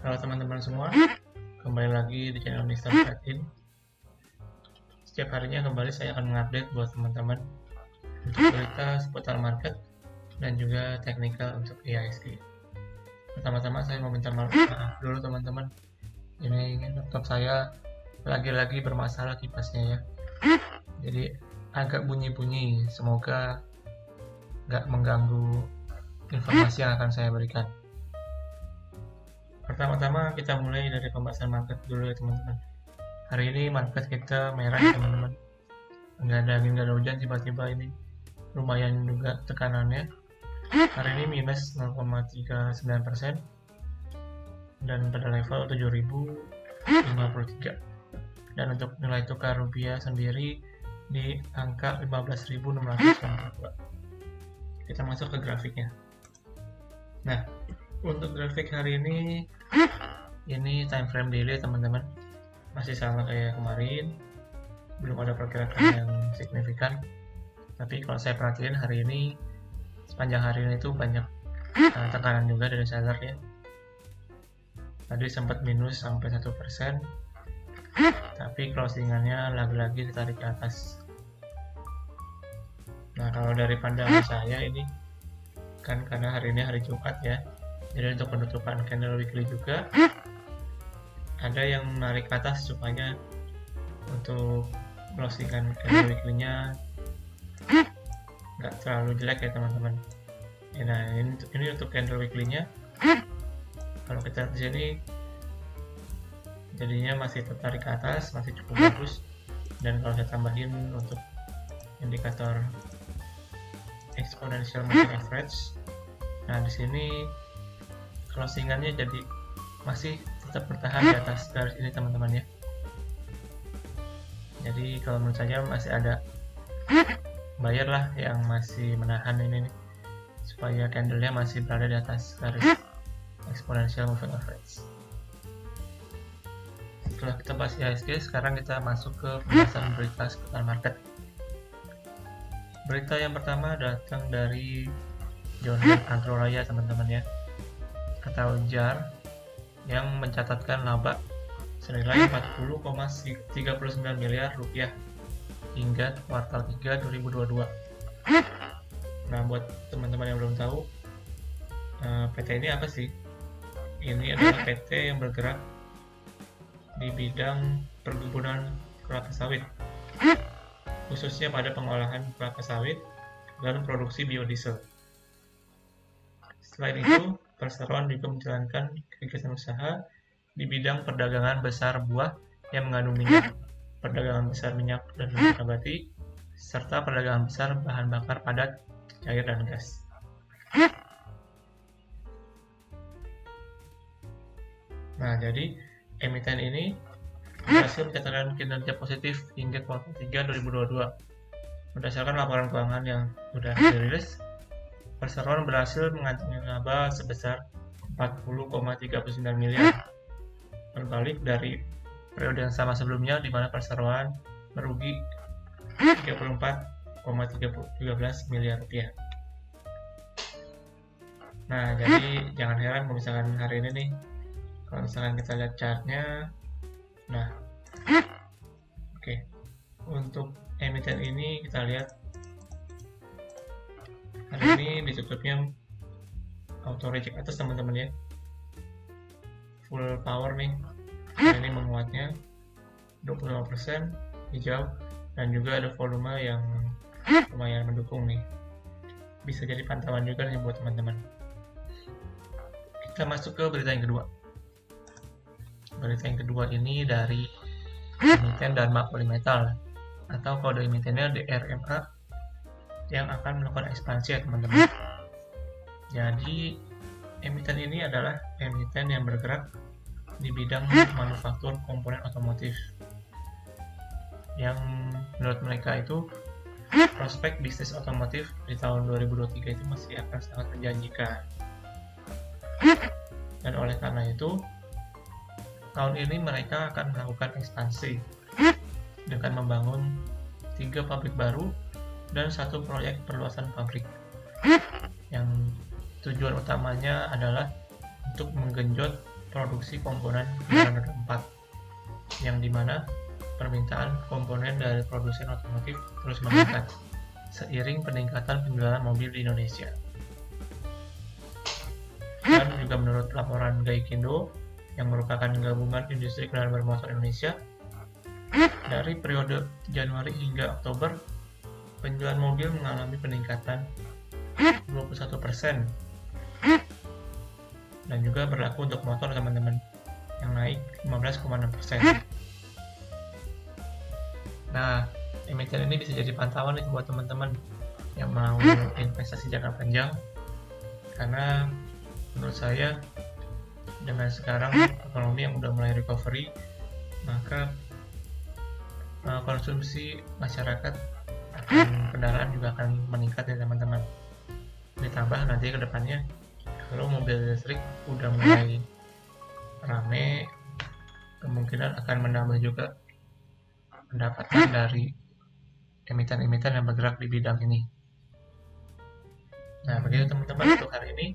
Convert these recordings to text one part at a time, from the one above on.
Halo teman-teman semua, kembali lagi di channel Mr. Fatin. Setiap harinya kembali saya akan mengupdate buat teman-teman untuk berita seputar market dan juga teknikal untuk IHSG. Pertama-tama saya mau minta maaf dulu teman-teman. Ini laptop saya lagi-lagi bermasalah kipasnya ya. Jadi agak bunyi-bunyi, semoga nggak mengganggu informasi yang akan saya berikan. Pertama-tama kita mulai dari pembahasan market dulu ya teman-teman. Hari ini market kita merah ya teman-teman. Nggak ada angin, nggak ada hujan, tiba-tiba ini lumayan juga tekanannya. Hari ini minus 0,39% dan pada level 7.053. Dan untuk nilai tukar rupiah sendiri di angka 15.692. Kita masuk ke grafiknya. Nah, untuk grafik hari ini time frame daily teman-teman, masih sama kayak kemarin, belum ada pergerakan yang signifikan. Tapi kalau saya perhatiin hari ini, sepanjang hari ini tuh banyak tekanan juga dari seller ya. Tadi sempat minus sampai 1%, tapi closingannya lagi-lagi ditarik ke atas. Nah, kalau dari pandangan saya ini kan karena hari ini hari Jumat ya, jadi untuk penutupan candle weekly juga ada yang menarik ke atas supaya untuk closingan candle weekly-nya nggak terlalu jelek ya teman-teman. Ya, nah ini untuk candle weekly-nya, kalau kita lihat di sini jadinya masih tertarik ke atas, masih cukup bagus. Dan kalau saya tambahin untuk indikator exponential moving average, nah di sini closingannya jadi masih tetap bertahan di atas garis ini teman-teman ya. Jadi kalau menurut saya masih ada buyer lah yang masih menahan ini nih, supaya candlenya masih berada di atas garis exponential moving average. Setelah kita bahas IHSG, sekarang kita masuk ke pembahasan berita seputar market. Berita yang pertama datang dari Johnson Agro Raya teman-teman ya, atau JAR, yang mencatatkan laba senilai 40,39 miliar rupiah hingga kuartal 3 2022. Nah, buat teman-teman yang belum tahu, PT ini apa sih? Ini adalah PT yang bergerak di bidang perkebunan kelapa sawit, khususnya pada pengolahan kelapa sawit dan produksi biodiesel. Selain itu, perseroan juga menjalankan kegiatan usaha di bidang perdagangan besar buah yang mengandung minyak, perdagangan besar minyak dan minyak nabati, serta perdagangan besar bahan bakar padat, cair, dan gas. Nah, jadi emiten ini berhasil mencatatkan kinerja positif hingga kuartal 3 2022. Berdasarkan laporan keuangan yang sudah dirilis, perseroan berhasil mengantongi laba sebesar 40,39 miliar, berbalik dari periode yang sama sebelumnya di mana perseroan merugi 34,13 miliar rupiah. Nah, jadi jangan heran kalau misalkan hari ini nih, kalau misalkan kita lihat chartnya, nah, oke. Untuk emiten ini kita lihat hari ini ditutupnya auto reject atas teman-teman ya, full power nih. Hari ini menguatnya 25% hijau, dan juga ada volume yang lumayan mendukung nih. Bisa jadi pantauan juga nih buat teman-teman. Kita masuk ke berita yang kedua. Berita yang kedua ini dari emiten Dharma Polymetal, atau kode emitennya DRMA, yang akan melakukan ekspansi ya teman-teman. Jadi emiten ini adalah emiten yang bergerak di bidang manufaktur komponen otomotif, yang menurut mereka itu prospek bisnis otomotif di tahun 2023 itu masih akan sangat menjanjikan. Dan oleh karena itu, tahun ini mereka akan melakukan ekspansi dengan membangun 3 pabrik baru dan 1 proyek perluasan pabrik, yang tujuan utamanya adalah untuk menggenjot produksi komponen kendaraan roda 4, yang dimana permintaan komponen dari produsen otomotif terus meningkat seiring peningkatan penjualan mobil di Indonesia. Dan juga menurut laporan Gaikindo, yang merupakan gabungan industri kendaraan bermotor Indonesia, dari periode Januari hingga Oktober, penjualan mobil mengalami peningkatan 21%, dan juga berlaku untuk motor teman-teman, yang naik 15,6%. Nah, emiten ini bisa jadi pantauan nih buat teman-teman yang mau investasi jangka panjang, karena menurut saya dengan sekarang ekonomi yang udah mulai recovery, maka konsumsi masyarakat akan kendaraan juga akan meningkat ya teman-teman. Ditambah nanti ke depannya kalau mobil listrik udah mulai rame, kemungkinan akan menambah juga pendapatan dari emiten-emiten yang bergerak di bidang ini. Nah, begitu teman-teman untuk hari ini.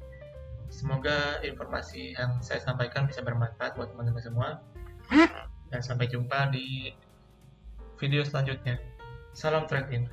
Semoga informasi yang saya sampaikan bisa bermanfaat buat teman-teman semua. Dan sampai jumpa di video selanjutnya. Salam trade-in.